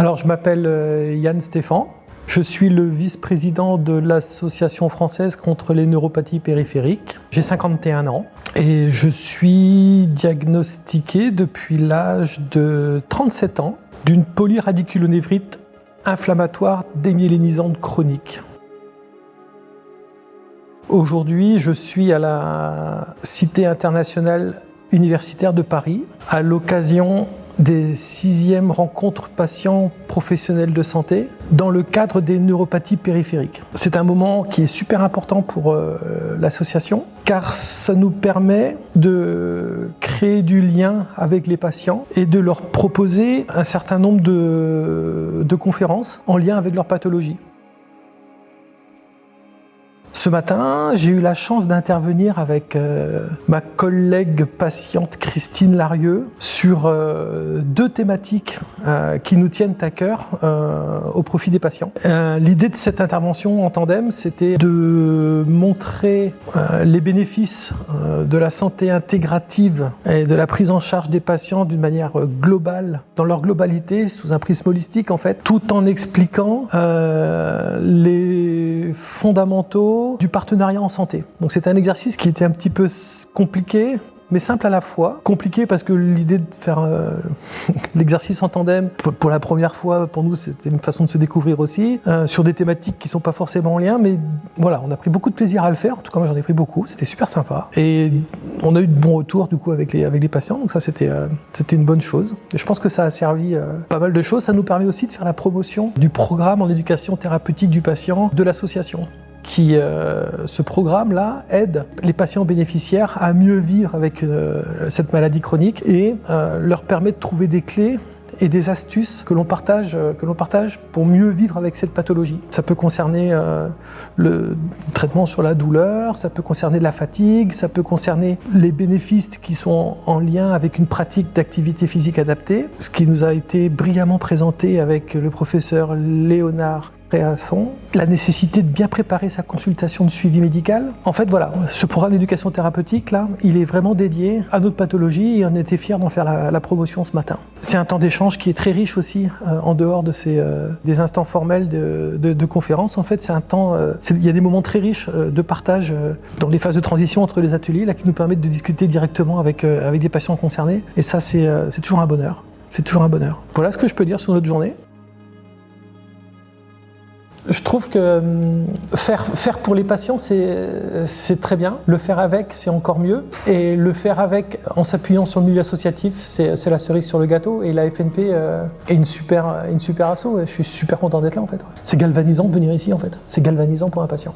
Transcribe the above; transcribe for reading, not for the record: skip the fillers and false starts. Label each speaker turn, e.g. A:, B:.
A: Alors, je m'appelle Yann Stéphan. Je suis le vice-président de l'Association française contre les neuropathies périphériques. J'ai 51 ans et je suis diagnostiqué depuis l'âge de 37 ans d'une polyradiculonévrite inflammatoire démyélinisante chronique. Aujourd'hui, je suis à la Cité internationale universitaire de Paris à l'occasion des 6e rencontres patients professionnels de santé dans le cadre des neuropathies périphériques. C'est un moment qui est super important pour l'association car ça nous permet de créer du lien avec les patients et de leur proposer un certain nombre de conférences en lien avec leur pathologie. Ce matin, j'ai eu la chance d'intervenir avec ma collègue patiente Christine Larieux sur 2 thématiques qui nous tiennent à cœur au profit des patients. L'idée de cette intervention en tandem, c'était de montrer les bénéfices de la santé intégrative et de la prise en charge des patients d'une manière globale, dans leur globalité, sous un prisme holistique en fait, tout en expliquant les fondamentaux du partenariat en santé. Donc c'était un exercice qui était un petit peu compliqué, mais simple à la fois. Compliqué parce que l'idée de faire l'exercice en tandem, pour la première fois, pour nous, c'était une façon de se découvrir aussi, sur des thématiques qui ne sont pas forcément en lien, mais voilà, on a pris beaucoup de plaisir à le faire. En tout cas, moi, j'en ai pris beaucoup. C'était super sympa. Et on a eu de bons retours, du coup, avec les patients. Donc ça, c'était une bonne chose. Et je pense que ça a servi pas mal de choses. Ça nous permet aussi de faire la promotion du programme en éducation thérapeutique du patient de l'association. Ce programme-là aide les patients bénéficiaires à mieux vivre avec cette maladie chronique et leur permet de trouver des clés et des astuces que l'on partage pour mieux vivre avec cette pathologie. Ça peut concerner le traitement sur la douleur, ça peut concerner la fatigue, ça peut concerner les bénéfices qui sont en lien avec une pratique d'activité physique adaptée, ce qui nous a été brillamment présenté avec le professeur Léonard Réasson, la nécessité de bien préparer sa consultation de suivi médical. En fait, voilà, ce programme d'éducation thérapeutique, là, il est vraiment dédié à notre pathologie et on était fiers d'en faire la promotion ce matin. C'est un temps d'échange qui est très riche aussi, en dehors de des instants formels de conférences. En fait, c'est un temps, il y a des moments très riches de partage dans les phases de transition entre les ateliers, là, qui nous permettent de discuter directement avec des patients concernés. Et ça, c'est toujours un bonheur. C'est toujours un bonheur. Voilà ce que je peux dire sur notre journée. Je trouve que faire pour les patients, c'est très bien. Le faire avec, c'est encore mieux. Et le faire avec, en s'appuyant sur le milieu associatif, c'est la cerise sur le gâteau. Et la FNP est une super asso. Je suis super content d'être là, en fait. C'est galvanisant de venir ici, en fait. C'est galvanisant pour un patient.